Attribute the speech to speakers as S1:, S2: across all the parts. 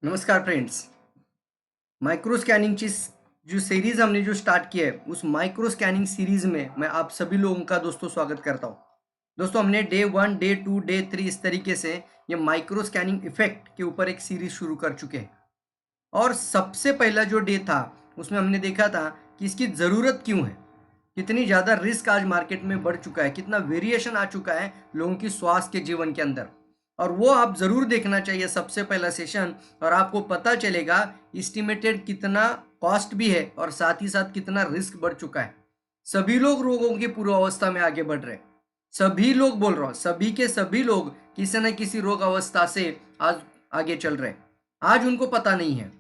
S1: नमस्कार friends. Micro scanning की जो सीरीज हमने जो स्टार्ट किया है उस माइक्रो स्कैनिंग सीरीज में मैं आप सभी लोगों का दोस्तों स्वागत करता हूं। दोस्तों हमने डे 1 डे 2 डे 3 इस तरीके से ये माइक्रो स्कैनिंग इफेक्ट के ऊपर एक सीरीज शुरू कर चुके हैं। और सबसे पहला जो डे था उसमें हमने देखा था कि इसकी ज़रूरत क्यों है, कितनी ज़्यादा रिस्क आज मार्केट में बढ़ चुका है, कितना वेरिएशन आ चुका है लोगों की स्वास्थ्य के जीवन के अंदर। और वो आप ज़रूर देखना चाहिए सबसे पहला सेशन, और आपको पता चलेगा इस्टीमेटेड कितना कॉस्ट भी है और साथ ही साथ कितना रिस्क बढ़ चुका है। सभी लोग रोगों की पूर्वावस्था में आगे बढ़ रहे हैं। सभी लोग बोल रहा हूँ, सभी के सभी लोग किसी न किसी रोग अवस्था से आज आगे चल रहे हैं। आज उनको पता नहीं है।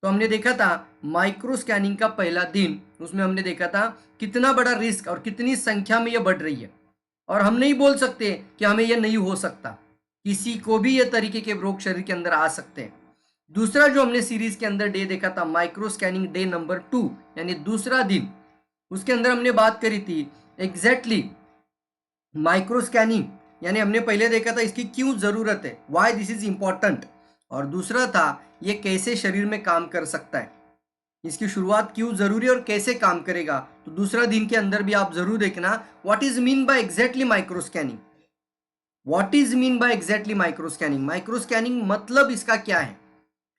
S1: तो हमने देखा था माइक्रो स्कैनिंग का पहला दिन, उसमें हमने देखा था कितना बड़ा रिस्क और कितनी संख्या में यह बढ़ रही है। और हम नहीं बोल सकते कि हमें यह नहीं हो सकता, किसी को भी यह तरीके के रोग शरीर के अंदर आ सकते हैं। दूसरा जो हमने सीरीज के अंदर डे देखा था माइक्रो स्कैनिंग डे नंबर 2 यानी दूसरा दिन, उसके अंदर हमने बात करी थी एग्जैक्टली माइक्रो स्कैनिंग, यानी हमने पहले देखा था इसकी क्यों जरूरत है, वाई दिस इज इंपॉर्टेंट। और दूसरा था ये कैसे शरीर में काम कर सकता है, इसकी शुरुआत क्यों जरूरी है और कैसे काम करेगा। तो दूसरा दिन के अंदर भी आप जरूर देखना what is mean by exactly micro scanning. What is mean by exactly micro scanning, micro scanning मतलब इसका क्या है।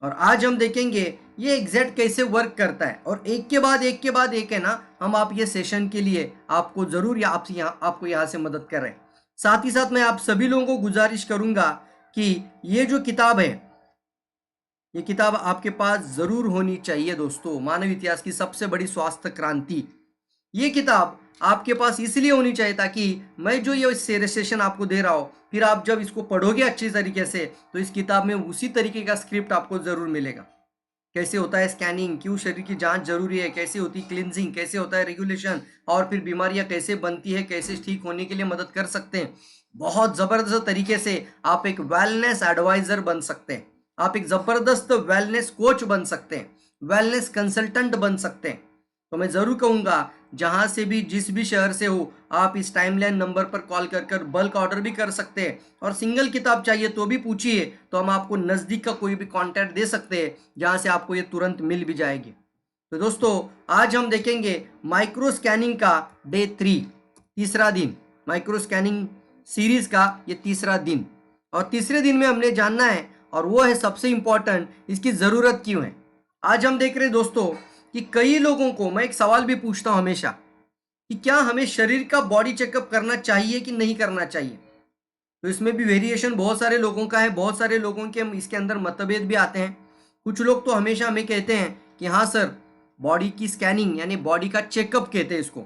S1: और आज हम देखेंगे ये एग्जैक्ट कैसे वर्क करता है। और एक के बाद एक है ना, हम आप ये सेशन के लिए आपको जरूर या आपको यहाँ से मदद कर रहे हैं। साथ ही साथ मैं आप सभी लोगों को गुजारिश करूंगा कि ये जो किताब है, ये किताब आपके पास जरूर होनी चाहिए दोस्तों। मानव इतिहास की सबसे बड़ी स्वास्थ्य क्रांति, ये किताब आपके पास इसलिए होनी चाहिए ताकि मैं जो ये सेशन आपको दे रहा हूँ, फिर आप जब इसको पढ़ोगे अच्छी तरीके से तो इस किताब में उसी तरीके का स्क्रिप्ट आपको जरूर मिलेगा। कैसे होता है स्कैनिंग, क्यों शरीर की जांच जरूरी है, कैसे होती है क्लिनजिंग, कैसे होता है रेगुलेशन, और फिर बीमारियां कैसे बनती है, कैसे ठीक होने के लिए मदद कर सकते हैं। बहुत जबरदस्त तरीके से आप एक वेलनेस एडवाइजर बन सकते हैं, आप एक जबरदस्त वेलनेस कोच बन सकते हैं, वेलनेस कंसल्टेंट बन सकते हैं। तो मैं जरूर कहूंगा जहां से भी जिस भी शहर से हो, आप इस टाइमलाइन नंबर पर कॉल कर बल्क ऑर्डर भी कर सकते हैं। और सिंगल किताब चाहिए तो भी पूछिए, तो हम आपको नज़दीक का कोई भी कॉन्टैक्ट दे सकते हैं जहां से आपको ये तुरंत मिल भी जाएगी। तो दोस्तों आज हम देखेंगे माइक्रो स्कैनिंग का डे 3, तीसरा दिन, माइक्रो स्कैनिंग सीरीज का ये तीसरा दिन। और तीसरे दिन में हमने जानना है, और वो है सबसे इंपॉर्टेंट, इसकी ज़रूरत क्यों है। आज हम देख रहे हैं दोस्तों कि कई लोगों को मैं एक सवाल भी पूछता हूं हमेशा कि क्या हमें शरीर का बॉडी चेकअप करना चाहिए कि नहीं करना चाहिए। तो इसमें भी वेरिएशन बहुत सारे लोगों का है, बहुत सारे लोगों के इसके अंदर मतभेद भी आते हैं। कुछ लोग तो हमेशा हमें कहते हैं कि हाँ सर, बॉडी की स्कैनिंग यानी बॉडी का चेकअप कहते हैं इसको।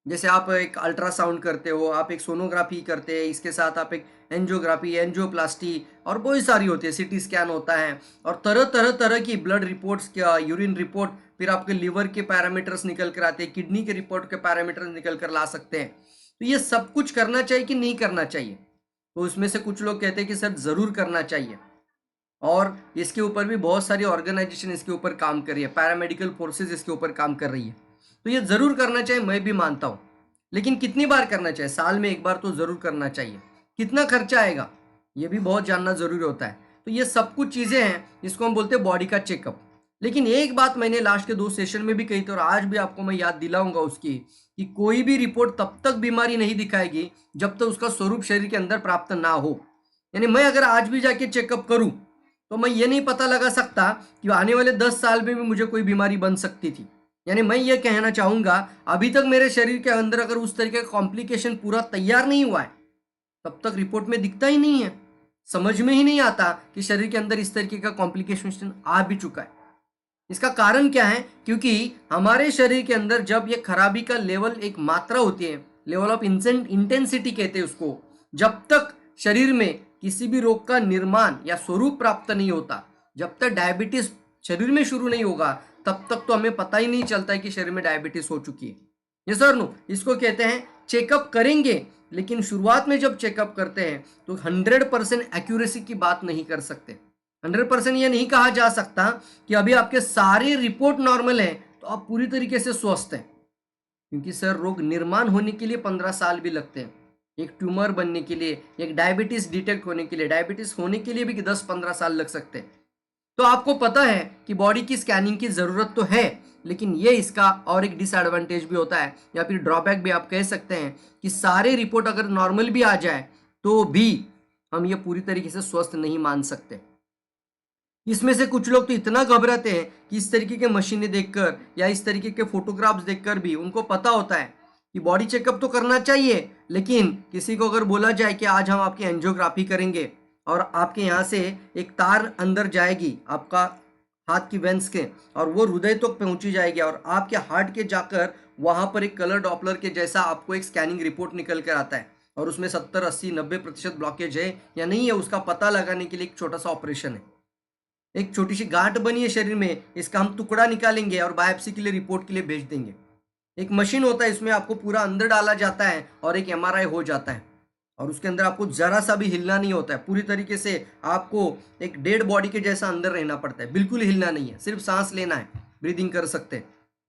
S1: जैसे आप एक अल्ट्रासाउंड करते हो, आप एक सोनोग्राफी करते हैं, इसके साथ आप एक एंजियोग्राफी, एंजियोप्लास्टी और बहुत सारी होती है, सीटी स्कैन होता है, और तरह तरह की ब्लड रिपोर्ट्स, क्या यूरिन रिपोर्ट, फिर आपके लिवर के पैरामीटर्स निकल कर आते हैं, किडनी के रिपोर्ट के पैरामीटर्स निकल कर ला सकते हैं। तो ये सब कुछ करना चाहिए कि नहीं करना चाहिए। तो उसमें से कुछ लोग कहते हैं कि सर ज़रूर करना चाहिए, और इसके ऊपर भी बहुत सारी ऑर्गेनाइजेशन इसके ऊपर काम कर रही है, पैरामेडिकल फोर्सेज इसके ऊपर काम कर रही है। तो ये ज़रूर करना चाहिए, मैं भी मानता हूँ। लेकिन कितनी बार करना चाहिए, साल में एक बार तो ज़रूर करना चाहिए। कितना खर्चा आएगा ये भी बहुत जानना ज़रूरी होता है। तो ये सब कुछ चीज़ें हैं जिसको हम बोलते हैं बॉडी का चेकअप। लेकिन एक बात मैंने लास्ट के 2 सेशन में भी कही थी, और आज भी आपको मैं याद दिलाऊंगा उसकी, कि कोई भी रिपोर्ट तब तक बीमारी नहीं दिखाएगी जब तक उसका स्वरूप शरीर के अंदर प्राप्त ना हो। यानी मैं अगर आज भी जाके चेकअप करूं तो मैं ये नहीं पता लगा सकता कि आने वाले 10 साल में भी मुझे कोई बीमारी बन सकती थी। यानी मैं ये कहना चाहूंगा, अभी तक मेरे शरीर के अंदर अगर उस तरीके का कॉम्प्लिकेशन पूरा तैयार नहीं हुआ है तब तक रिपोर्ट में दिखता ही नहीं है, समझ में ही नहीं आता कि शरीर के अंदर इस तरीके का कॉम्प्लिकेशन आ भी चुका है। इसका कारण क्या है, क्योंकि हमारे शरीर के अंदर जब ये खराबी का लेवल, एक मात्रा होती है, लेवल ऑफ इंटेंसिटी कहते हैं उसको, जब तक शरीर में किसी भी रोग का निर्माण या स्वरूप प्राप्त नहीं होता, जब तक डायबिटीज शरीर में शुरू नहीं होगा, तब तक तो हमें पता ही नहीं चलता है कि शरीर में डायबिटीज हो चुकी है। ये सर नो, इसको कहते हैं चेकअप करेंगे। लेकिन शुरुआत में जब चेकअप करते हैं तो 100% एक्यूरेसी की बात नहीं कर सकते। 100% ये नहीं कहा जा सकता कि अभी आपके सारे रिपोर्ट नॉर्मल है तो आप पूरी तरीके से स्वस्थ हैं, क्योंकि सर रोग निर्माण होने के लिए 15 साल भी लगते हैं, एक ट्यूमर बनने के लिए, एक डायबिटीज डिटेक्ट होने के लिए, डायबिटीज होने के लिए भी 10-15 साल लग सकते हैं। तो आपको पता है कि बॉडी की स्कैनिंग की ज़रूरत तो है, लेकिन ये इसका और एक डिसएडवांटेज भी होता है या फिर ड्रॉबैक भी आप कह सकते हैं कि सारे रिपोर्ट अगर नॉर्मल भी आ जाए तो भी हम ये पूरी तरीके से स्वस्थ नहीं मान सकते। इसमें से कुछ लोग तो इतना घबराते हैं कि इस तरीके के मशीनें देखकर या इस तरीके के फोटोग्राफ्स देखकर भी उनको पता होता है कि बॉडी चेकअप तो करना चाहिए, लेकिन किसी को अगर बोला जाए कि आज हम आपकी एंजियोग्राफी करेंगे और आपके यहाँ से एक तार अंदर जाएगी आपका हाथ की वेंस के और वो हृदय तक पहुंची जाएगी और आपके हार्ट के जाकर वहां पर एक कलर डॉपलर के जैसा आपको एक स्कैनिंग रिपोर्ट निकल कर आता है और उसमें 70, 80, 90% ब्लॉकेज है या नहीं है उसका पता लगाने के लिए एक छोटा सा ऑपरेशन है, एक छोटी सी गांठ बनी है शरीर में, इसका हम टुकड़ा निकालेंगे और बायोप्सी के लिए रिपोर्ट के लिए भेज देंगे। एक मशीन होता है, इसमें आपको पूरा अंदर डाला जाता है और एक एमआरआई हो जाता है और उसके अंदर आपको जरा सा भी हिलना नहीं होता है, पूरी तरीके से आपको एक डेड बॉडी के जैसा अंदर रहना पड़ता है, बिल्कुल हिलना नहीं है, सिर्फ सांस लेना है, ब्रीदिंग कर सकते हैं।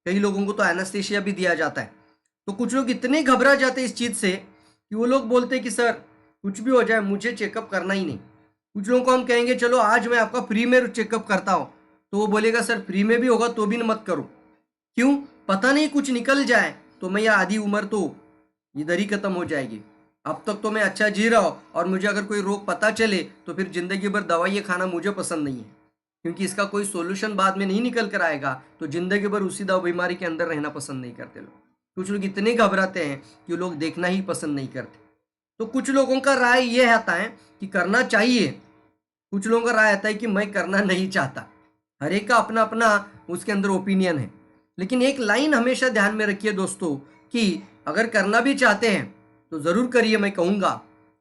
S1: कई लोगों को तो एनेस्थेशिया भी दिया जाता है। तो कुछ लोग इतने घबरा जाते हैं इस चीज़ से कि वो लोग बोलते हैं कि सर कुछ भी हो जाए मुझे चेकअप करना ही नहीं। कुछ लोगों को हम कहेंगे चलो आज मैं आपका फ्री में चेकअप करता हूँ, तो वो बोलेगा सर फ्री में भी होगा तो भी मत करो। क्यों? पता नहीं कुछ निकल जाए तो मैं यह आधी उम्र तो इधर ही खत्म हो जाएगी। अब तक तो मैं अच्छा जी रहा हूँ और मुझे अगर कोई रोग पता चले तो फिर जिंदगी भर दवाइयाँ खाना मुझे पसंद नहीं है, क्योंकि इसका कोई सोल्यूशन बाद में नहीं निकल कर आएगा, तो जिंदगी भर उसी दवा बीमारी के अंदर रहना पसंद नहीं करते लोग। कुछ लोग इतने घबराते हैं कि लोग देखना ही पसंद नहीं करते। तो कुछ लोगों का राय यह आता है कि करना चाहिए, कुछ लोगों का राय आता है कि मैं करना नहीं चाहता। हर एक का अपना अपना उसके अंदर ओपिनियन है, लेकिन एक लाइन हमेशा ध्यान में रखिए दोस्तों कि अगर करना भी चाहते हैं तो ज़रूर करिए। मैं कहूँगा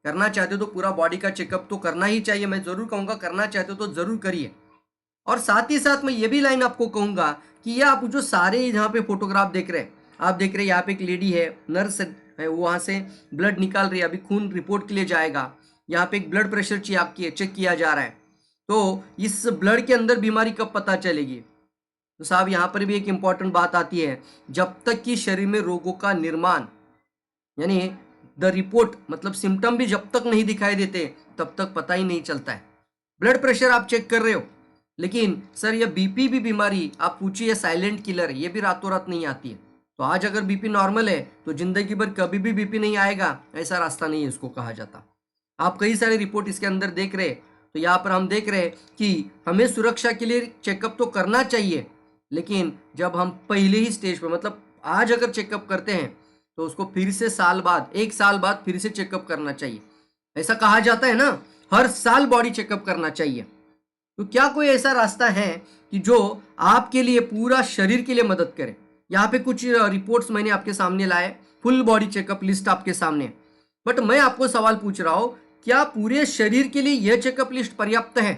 S1: करना चाहते हो तो पूरा बॉडी का चेकअप तो करना ही चाहिए, मैं ज़रूर कहूँगा करना चाहते हो तो ज़रूर करिए। और साथ ही साथ मैं ये भी लाइन आपको कहूँगा कि ये आप जो सारे यहाँ पे फोटोग्राफ देख रहे हैं, आप देख रहे हैं यहाँ पे एक लेडी है, नर्स है, वो वहाँ से ब्लड निकाल रही है, अभी खून रिपोर्ट के लिए जाएगा। यहाँ पे एक ब्लड प्रेशर चेक किया जा रहा है, तो इस ब्लड के अंदर बीमारी कब पता चलेगी? तो साहब यहाँ पर भी एक इम्पॉर्टेंट बात आती है, जब तक कि शरीर में रोगों का निर्माण यानी द रिपोर्ट मतलब सिम्टम भी जब तक नहीं दिखाई देते तब तक पता ही नहीं चलता है। ब्लड प्रेशर आप चेक कर रहे हो, लेकिन सर ये बीपी भी बीमारी आप पूछिए साइलेंट किलर है, ये भी रातों रात नहीं आती है। तो आज अगर बीपी नॉर्मल है तो जिंदगी भर कभी भी बीपी नहीं आएगा, ऐसा रास्ता नहीं है इसको कहा जाता। आप कई सारे रिपोर्ट इसके अंदर देख रहे, तो यहाँ पर हम देख रहे कि हमें सुरक्षा के लिए चेकअप तो करना चाहिए, लेकिन जब हम पहले ही स्टेज पर मतलब आज अगर चेकअप करते हैं तो उसको फिर से साल बाद, 1 साल बाद फिर से चेकअप करना चाहिए। ऐसा कहा जाता है ना, हर साल बॉडी चेकअप करना चाहिए। तो क्या कोई ऐसा रास्ता है कि जो आपके लिए पूरा शरीर के लिए मदद करे? यहाँ पे कुछ रिपोर्ट्स मैंने आपके सामने लाए, फुल बॉडी चेकअप लिस्ट आपके सामने, बट मैं आपको सवाल पूछ रहा हूँ, क्या पूरे शरीर के लिए यह चेकअप लिस्ट पर्याप्त है?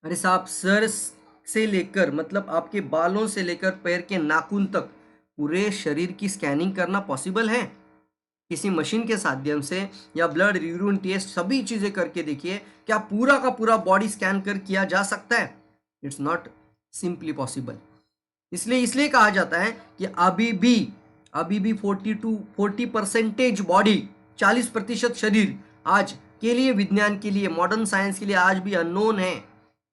S1: अरे साहब, सर से लेकर मतलब आपके बालों से लेकर पैर के नाखून तक पूरे शरीर की स्कैनिंग करना पॉसिबल है किसी मशीन के माध्यम से या ब्लड यूरिन टेस्ट सभी चीज़ें करके देखिए, क्या पूरा का पूरा बॉडी स्कैन कर किया जा सकता है? It's not simply possible. इसलिए कहा जाता है कि अभी भी 40% बॉडी, 40% शरीर आज के लिए, विज्ञान के लिए, मॉडर्न साइंस के लिए आज भी अननोन है।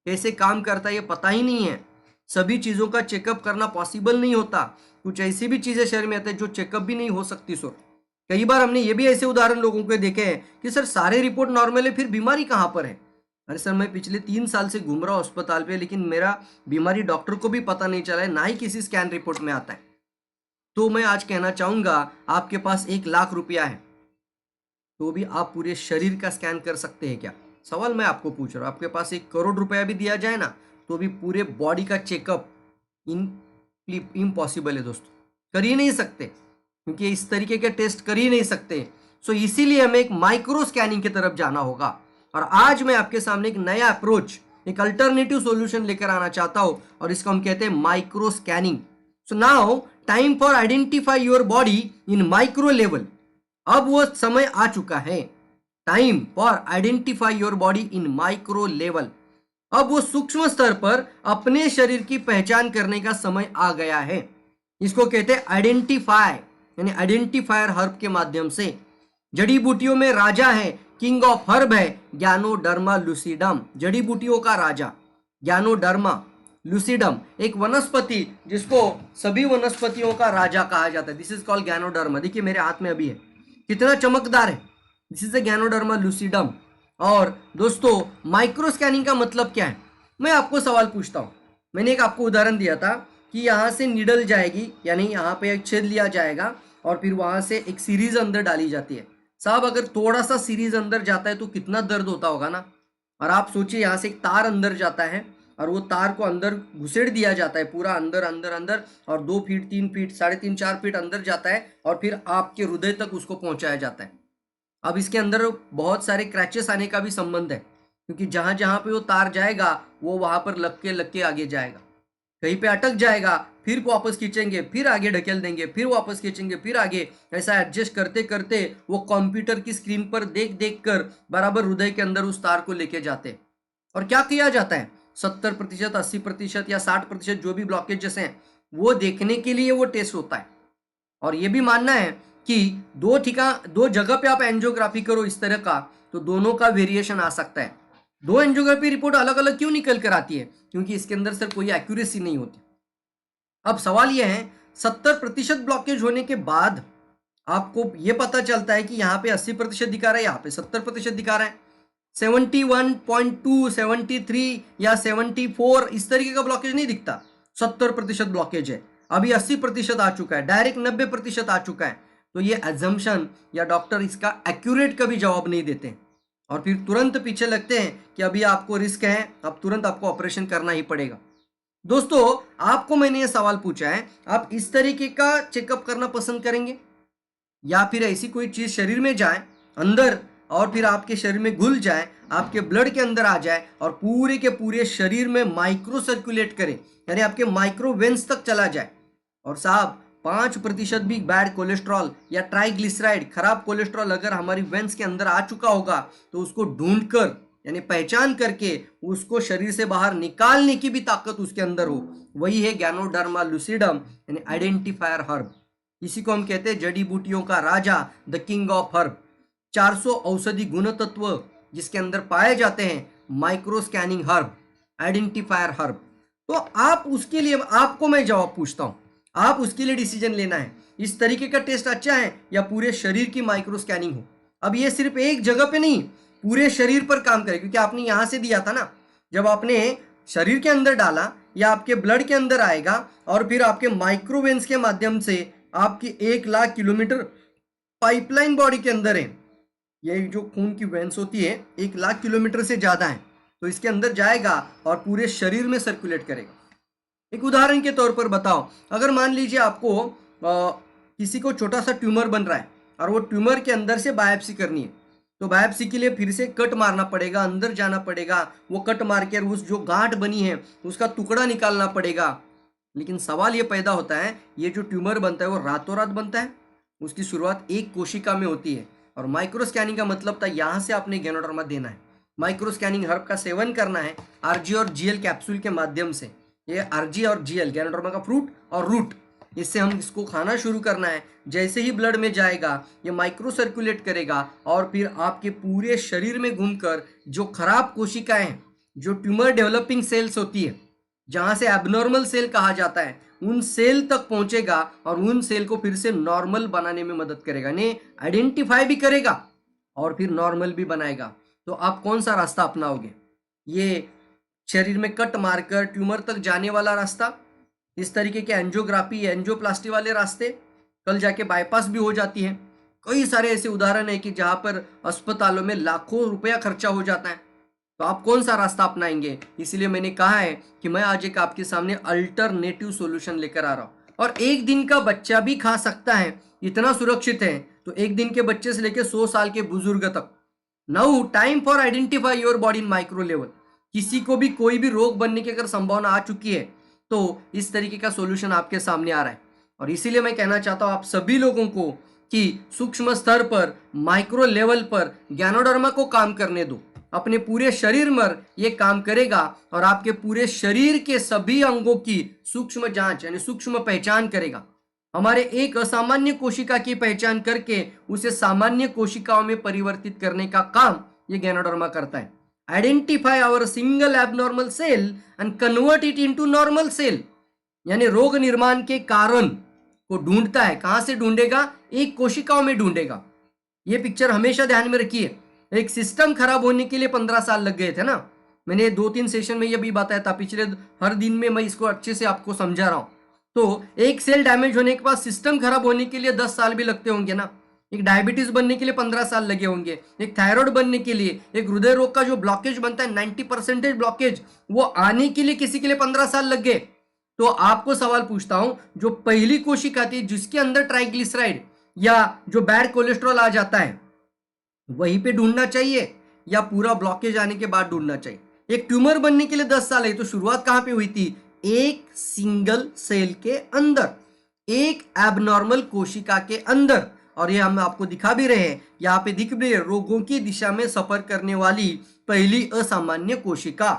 S1: कैसे काम करता है ये पता ही नहीं है। सभी चीज़ों का चेकअप करना पॉसिबल नहीं होता। कुछ ऐसी भी चीज़ें शरीर में आती है जो चेकअप भी नहीं हो सकती। सर कई बार हमने ये भी ऐसे उदाहरण लोगों के देखे हैं कि सर सारे रिपोर्ट नॉर्मल है, फिर बीमारी कहाँ पर है? अरे सर, मैं पिछले 3 साल से घूम रहा हूँ अस्पताल पे, लेकिन मेरा बीमारी डॉक्टर को भी पता नहीं चला है, ना ही किसी स्कैन रिपोर्ट में आता है। तो मैं आज कहना चाहूँगा, आपके पास 1 लाख रुपया है तो भी आप पूरे शरीर का स्कैन कर सकते हैं क्या? सवाल मैं आपको पूछ रहा हूँ। आपके पास 1 करोड़ रुपया भी दिया जाए ना तो भी पूरे बॉडी का चेकअप इम्पॉसिबल है दोस्तों, कर ही नहीं सकते, क्योंकि इस तरीके के टेस्ट कर ही नहीं सकते। सो इसीलिए हमें एक माइक्रो स्कैनिंग की तरफ जाना होगा। और आज मैं आपके सामने एक नया अप्रोच, एक अल्टरनेटिव सॉल्यूशन लेकर आना चाहता हूं, और इसको हम कहते हैं micro scanning. So now time for identify your body in micro level. अब वो समय आ चुका है, time for identify your body in micro level. अब वो सूक्ष्म स्तर पर अपने शरीर की पहचान करने का समय आ गया है। इसको कहते हैं आइडेंटिफाई, यानी आइडेंटिफायर हर्ब के माध्यम से। जड़ी बूटियों में राजा है, किंग ऑफ हर्ब है ज्ञानोडर्मा लूसिडम, जड़ी बूटियों का राजा। गैनोडर्मा लूसिडम, एक वनस्पति जिसको सभी वनस्पतियों का राजा कहा जाता है। This is called ganoderma. देखिए मेरे हाथ में अभी है, कितना चमकदार है। This is the ganoderma lucidum. और दोस्तों माइक्रो स्कैनिंग का मतलब क्या है? मैं आपको सवाल पूछता हूं। मैंने एक आपको उदाहरण दिया था कि यहाँ से निडल जाएगी, यानी यहाँ पे एक छेद लिया जाएगा और फिर वहां से एक सीरीज अंदर डाली जाती है। साहब अगर थोड़ा सा सीरीज अंदर जाता है तो कितना दर्द होता होगा ना। और आप सोचिए यहाँ से एक तार अंदर जाता है और वो तार को अंदर घुसेड़ दिया जाता है पूरा अंदर अंदर अंदर, और 2 फीट 3 फीट 3.5 4 फीट अंदर जाता है और फिर आपके हृदय तक उसको पहुंचाया जाता है। अब इसके अंदर बहुत सारे क्रैचेस आने का भी संबंध है, क्योंकि जहां जहां पे वो तार जाएगा वो वहां पर लग के आगे जाएगा। कहीं पे अटक जाएगा, फिर वापस खींचेंगे, फिर आगे ढकेल देंगे, फिर वापस खींचेंगे, फिर आगे, ऐसा एडजस्ट करते करते वो कंप्यूटर की स्क्रीन पर देख देख कर बराबर हृदय के अंदर उस तार को लेके जाते। और क्या किया जाता है? 70%, 80% या 60% जो भी ब्लॉकेजेस हैं वो देखने के लिए वो टेस्ट होता है। और ये भी मानना है कि दो जगह पे आप एंजियोग्राफी करो इस तरह का, तो दोनों का वेरिएशन आ सकता है। 2 एंजियोग्राफी रिपोर्ट अलग अलग क्यों निकल कर आती है? क्योंकि इसके अंदर सर कोई एक्यूरेसी नहीं होती। अब सवाल यह है, 70% ब्लॉकेज होने के बाद आपको यह पता चलता है कि यहाँ पे 80% दिखा रहा है, यहाँ पे 70% दिखा रहा है। 71.2, 73 या 74 इस तरीके का ब्लॉकेज नहीं दिखता। 70% ब्लॉकेज है, अभी 80% आ चुका है, डायरेक्ट 90% आ चुका है। तो ये एजम्पशन या डॉक्टर इसका एक्यूरेट कभी जवाब नहीं देते और फिर तुरंत पीछे लगते हैं कि अभी आपको रिस्क है, अब तुरंत आपको ऑपरेशन करना ही पड़ेगा। दोस्तों आपको मैंने ये सवाल पूछा है, आप इस तरीके का चेकअप करना पसंद करेंगे या फिर ऐसी कोई चीज शरीर में जाए अंदर और फिर आपके शरीर में घुल जाए, आपके ब्लड के अंदर आ जाए और पूरे के पूरे शरीर में माइक्रो सर्कुलेट करे, यानी आपके माइक्रो वेन्स तक चला जाए। और साहब 5% भी बैड कोलेस्ट्रॉल या ट्राइग्लिसराइड, खराब कोलेस्ट्रॉल अगर हमारी वेन्स के अंदर आ चुका होगा तो उसको ढूंढकर यानी पहचान करके उसको शरीर से बाहर निकालने की भी ताकत उसके अंदर हो, वही है गैनोडर्मा लूसिडम यानी आइडेंटिफायर हर्ब। इसी को हम कहते हैं जड़ी बूटियों का राजा, द किंग ऑफ हर्ब। 400 औषधि गुण तत्व जिसके अंदर पाए जाते हैं, micro scanning herb, identifier herb. तो आप उसके लिए, आपको मैं जवाब पूछता हूं, आप उसके लिए डिसीजन लेना है, इस तरीके का टेस्ट अच्छा है या पूरे शरीर की माइक्रो स्कैनिंग हो। अब ये सिर्फ एक जगह पे नहीं, पूरे शरीर पर काम करे, क्योंकि आपने यहां से दिया था ना, जब आपने शरीर के अंदर डाला या आपके ब्लड के अंदर आएगा और फिर आपके माइक्रोवेन्स के माध्यम से आपकी 1 लाख किलोमीटर पाइपलाइन बॉडी के अंदर है। ये जो खून की वेन्स होती है 1 लाख किलोमीटर से ज्यादा है, तो इसके अंदर जाएगा और पूरे शरीर में सर्कुलेट करेगा। एक उदाहरण के तौर पर बताओ, अगर मान लीजिए आपको किसी को छोटा सा ट्यूमर बन रहा है और वो ट्यूमर के अंदर से बायोप्सी करनी है, तो बायोप्सी के लिए फिर से कट मारना पड़ेगा, अंदर जाना पड़ेगा, वो कट मार के उस जो गांठ बनी है उसका टुकड़ा निकालना पड़ेगा। लेकिन सवाल ये पैदा होता है, ये जो ट्यूमर बनता है वो रातों रात बनता है? उसकी शुरुआत एक कोशिका में होती है। और माइक्रो स्कैनिंग का मतलब था यहाँ से आपने गैनोडर्मा देना है, माइक्रो स्कैनिंग हर्ब का सेवन करना है आरजी और जीएल कैप्सूल के माध्यम से। ये आरजी और जीएल गैनोडर्मा का फ्रूट और रूट, इससे हम इसको खाना शुरू करना है। जैसे ही ब्लड में जाएगा ये माइक्रो सर्कुलेट करेगा और फिर आपके पूरे शरीर में घूमकर जो खराब कोशिकाएं हैं, जो ट्यूमर डेवलपिंग सेल्स होती है, जहां से एबनॉर्मल सेल कहा जाता है, उन सेल तक पहुंचेगा और उन सेल को फिर से नॉर्मल बनाने में मदद करेगा, इन्हें आइडेंटिफाई भी करेगा और फिर नॉर्मल भी बनाएगा। तो आप कौन सा रास्ता अपनाओगे? ये शरीर में कट मारकर ट्यूमर तक जाने वाला रास्ता, इस तरीके के एंजियोग्राफी एंजियोप्लास्टी वाले रास्ते, कल जाके बाईपास भी हो जाती है। कई सारे ऐसे उदाहरण है कि जहां पर अस्पतालों में लाखों रुपया खर्चा हो जाता है। तो आप कौन सा रास्ता अपनाएंगे? इसलिए मैंने कहा है कि मैं आज एक आपके सामने अल्टरनेटिव सॉल्यूशन लेकर आ रहा हूं। और एक दिन का बच्चा भी खा सकता है, इतना सुरक्षित है। तो एक दिन के बच्चे से लेकर 100 साल के बुजुर्ग तक। Now time for identify your body in micro level. किसी को भी कोई भी रोग बनने की अगर संभावना आ चुकी है तो इस तरीके का सॉल्यूशन आपके सामने आ रहा है। और इसीलिए मैं कहना चाहता हूं आप सभी लोगों को कि सूक्ष्म स्तर पर, माइक्रो लेवल पर गैनोडर्मा को काम करने दो। अपने पूरे शरीर में ये काम करेगा और आपके पूरे शरीर के सभी अंगों की सूक्ष्म जांच यानी सूक्ष्म पहचान करेगा। हमारे एक असामान्य कोशिका की पहचान करके उसे सामान्य कोशिकाओं में परिवर्तित करने का काम ये गैनोडर्मा करता है। Identify our single abnormal cell and convert it into normal cell, यानी रोग निर्माण के कारण को ढूंढता है। कहां से ढूंढेगा? एक कोशिकाओं में ढूंढेगा। ये पिक्चर हमेशा ध्यान में रखिए। एक सिस्टम खराब होने के लिए 15 साल लग गए थे ना, मैंने 2-3 सेशन में ये भी बताया था पिछले हर दिन में, मैं इसको अच्छे से आपको समझा रहा हूं। तो एक सेल डैमेज होने के बाद सिस्टम खराब होने के लिए 10 साल भी लगते होंगे ना। एक डायबिटीज बनने के लिए 15 साल लगे होंगे, एक थायराइड बनने के लिए, एक हृदय रोग का जो ब्लॉकेज बनता है 90% ब्लॉकेज, वो आने के लिए किसी के लिए 15 साल लग गए। तो आपको सवाल पूछता हूं, जो पहली कोशिका थी जिसके अंदर ट्राइग्लिसराइड या जो बैड कोलेस्ट्रॉल आ जाता है, वहीं पे ढूंढना चाहिए या पूरा ब्लॉकेज आने के बाद ढूंढना चाहिए? एक ट्यूमर बनने के लिए 10 साल है, तो शुरुआत कहां पे हुई थी? एक सिंगल सेल के अंदर, एक एबनॉर्मल कोशिका के अंदर। और ये हम आपको दिखा भी रहे हैं, यहाँ पे दिख भी रहे, रोगों की दिशा में सफर करने वाली पहली असामान्य कोशिका।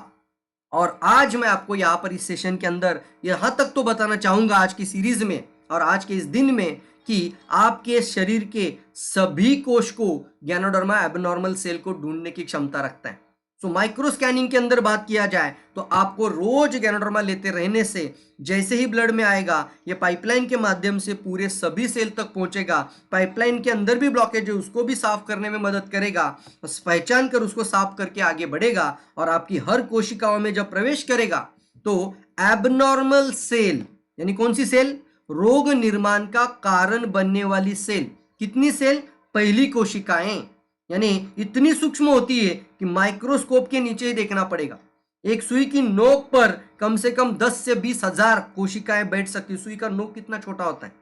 S1: और आज मैं आपको यहाँ पर इस सेशन के अंदर यहां तक तो बताना चाहूंगा आज की सीरीज में और आज के इस दिन में कि आपके शरीर के सभी कोश को गैनोडर्मा एबनॉर्मल सेल को ढूंढने की क्षमता रखता है। सो माइक्रो स्कैनिंग के अंदर बात किया जाए तो आपको रोज गैनोडर्मा लेते रहने से जैसे ही ब्लड में आएगा, ये पाइपलाइन के माध्यम से पूरे सभी सेल तक पहुंचेगा। पाइपलाइन के अंदर भी ब्लॉकेज है, उसको भी साफ करने में मदद करेगा, बस पहचान कर उसको साफ करके आगे बढ़ेगा और आपकी हर कोशिकाओं में जब प्रवेश करेगा तो एबनॉर्मल सेल, यानी कौन सी सेल? रोग निर्माण का कारण बनने वाली सेल। कितनी सेल? पहली कोशिकाएं, यानी इतनी सूक्ष्म होती है कि माइक्रोस्कोप के नीचे ही देखना पड़ेगा। एक सुई की नोक पर कम से कम 10 से 20 हजार कोशिकाएं बैठ सकती। सुई का नोक कितना छोटा होता है,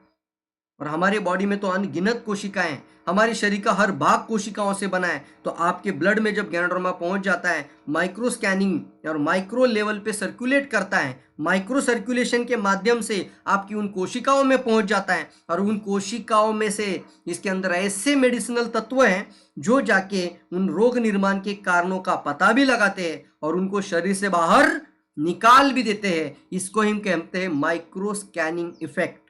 S1: और हमारे बॉडी में तो अनगिनत कोशिकाएं हैं, हमारे शरीर का हर भाग कोशिकाओं से बना है। तो आपके ब्लड में जब गैनोडर्मा पहुंच जाता है, माइक्रो स्कैनिंग और माइक्रो लेवल पे सर्कुलेट करता है, माइक्रो सर्कुलेशन के माध्यम से आपकी उन कोशिकाओं में पहुंच जाता है और उन कोशिकाओं में से इसके अंदर ऐसे मेडिसिनल तत्व हैं जो जाके उन रोग निर्माण के कारणों का पता भी लगाते हैं और उनको शरीर से बाहर निकाल भी देते हैं। इसको हम कहते हैं माइक्रो स्कैनिंग इफेक्ट।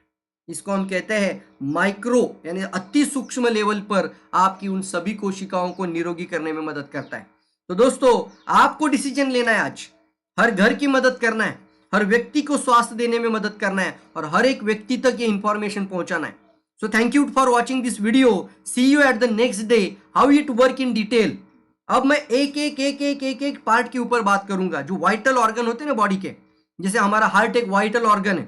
S1: इसको हम कहते हैं माइक्रो, यानी अति सूक्ष्म लेवल पर आपकी उन सभी कोशिकाओं को निरोगी करने में मदद करता है। तो दोस्तों, आपको डिसीजन लेना है आज, हर घर की मदद करना है, हर व्यक्ति को स्वास्थ्य देने में मदद करना है और हर एक व्यक्ति तक ये इंफॉर्मेशन पहुंचाना है। So thank you for watching this video. See you at the next day how it work in detail. अब मैं एक पार्ट के ऊपर बात करूंगा। जो वाइटल ऑर्गन होते हैं ना बॉडी के, जैसे हमारा हार्ट एक वाइटल ऑर्गन है,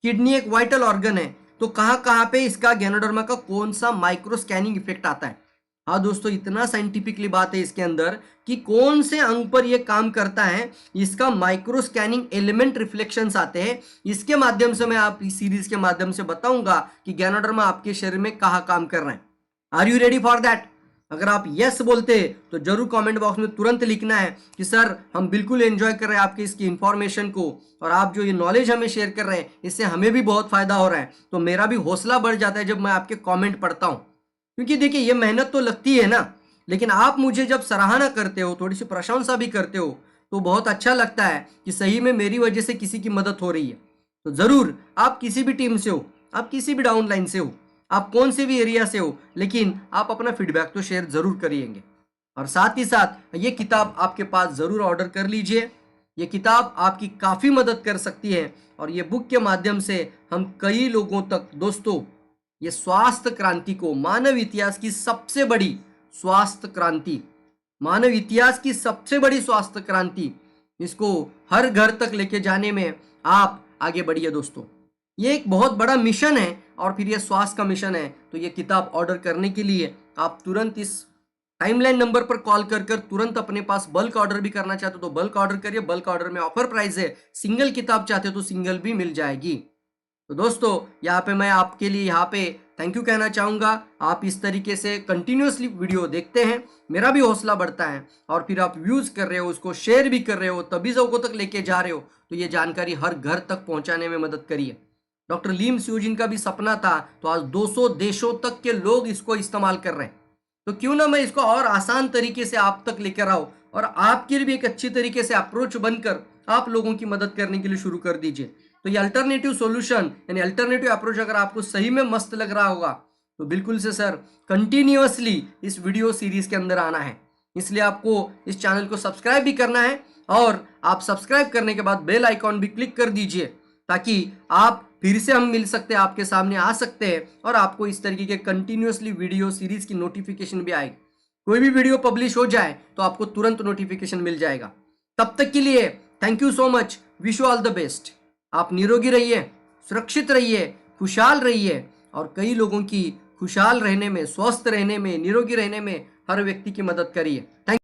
S1: किडनी एक वाइटल ऑर्गन है, तो कहां कहां पे इसका गैनोडर्मा का कौन सा माइक्रो स्कैनिंग इफेक्ट आता है। हाँ दोस्तों, इतना साइंटिफिकली बात है इसके अंदर कि कौन से अंग पर यह काम करता है, इसका माइक्रो स्कैनिंग एलिमेंट रिफ्लेक्शंस आते हैं। इसके माध्यम से मैं आप इस सीरीज के माध्यम से बताऊंगा कि गैनोडर्मा आपके शरीर में कहां काम कर रहा है। Are you ready for that? अगर आप यस बोलते तो जरूर कमेंट बॉक्स में तुरंत लिखना है कि सर हम बिल्कुल एंजॉय कर रहे हैं आपकी इसकी इंफॉर्मेशन को, और आप जो ये नॉलेज हमें शेयर कर रहे हैं इससे हमें भी बहुत फायदा हो रहा है। तो मेरा भी हौसला बढ़ जाता है जब मैं आपके कमेंट पढ़ता हूं, क्योंकि देखिए ये मेहनत तो लगती है ना, लेकिन आप मुझे जब सराहना करते हो, थोड़ी सी प्रशंसा भी करते हो, तो बहुत अच्छा लगता है कि सही में मेरी वजह से किसी की मदद हो रही है। तो जरूर, आप किसी भी टीम से हो, आप किसी भी डाउनलाइन से हो, आप कौन से भी एरिया से हो, लेकिन आप अपना फीडबैक तो शेयर जरूर करिएंगे। और साथ ही साथ ये किताब आपके पास जरूर ऑर्डर कर लीजिए। ये किताब आपकी काफ़ी मदद कर सकती है और ये बुक के माध्यम से हम कई लोगों तक दोस्तों ये स्वास्थ्य क्रांति को, मानव इतिहास की सबसे बड़ी स्वास्थ्य क्रांति, मानव इतिहास की सबसे बड़ी स्वास्थ्य क्रांति, इसको हर घर तक लेके जाने में आप आगे बढ़िए दोस्तों। ये एक बहुत बड़ा मिशन है और फिर ये स्वास्थ्य का मिशन है। तो ये किताब ऑर्डर करने के लिए आप तुरंत इस टाइमलाइन नंबर पर कॉल कर तुरंत अपने पास बल्क ऑर्डर भी करना चाहते हो तो बल्क ऑर्डर करिए। बल्क ऑर्डर में ऑफर प्राइस है, सिंगल किताब चाहते हो तो सिंगल भी मिल जाएगी। तो दोस्तों, यहाँ पे मैं आपके लिए यहाँ पे थैंक यू कहना चाहूँगा। आप इस तरीके से कंटिन्यूसली वीडियो देखते हैं, मेरा भी हौसला बढ़ता है, और फिर आप व्यूज़ कर रहे हो, उसको शेयर भी कर रहे हो, तभी लोगों तक लेके जा रहे हो, तो ये जानकारी हर घर तक पहुँचाने में मदद करिए। डॉक्टर लीम स्यूजिन का भी सपना था, तो आज 200 देशों तक के लोग इसको इस्तेमाल कर रहे हैं। तो क्यों ना मैं इसको और आसान तरीके से आप तक लेकर आऊँ और आपके लिए भी एक अच्छी तरीके से अप्रोच बनकर आप लोगों की मदद करने के लिए शुरू कर दीजिए। तो ये अल्टरनेटिव सॉल्यूशन यानी अल्टरनेटिव अप्रोच अगर आपको सही में मस्त लग रहा होगा तो बिल्कुल से सर कंटिन्यूअसली इस वीडियो सीरीज के अंदर आना है। इसलिए आपको इस चैनल को सब्सक्राइब भी करना है और आप सब्सक्राइब करने के बाद बेल आइकॉन भी क्लिक कर दीजिए ताकि आप फिर से हम मिल सकते हैं, आपके सामने आ सकते हैं और आपको इस तरीके के कंटिन्यूअसली वीडियो सीरीज की नोटिफिकेशन भी आएगी। कोई भी वीडियो पब्लिश हो जाए तो आपको तुरंत नोटिफिकेशन मिल जाएगा। तब तक के लिए thank you so much, wish you all the best. आप निरोगी रहिए, सुरक्षित रहिए, खुशहाल रहिए और कई लोगों की खुशहाल रहने में, स्वस्थ रहने में, निरोगी रहने में हर व्यक्ति की मदद करिए। थैंक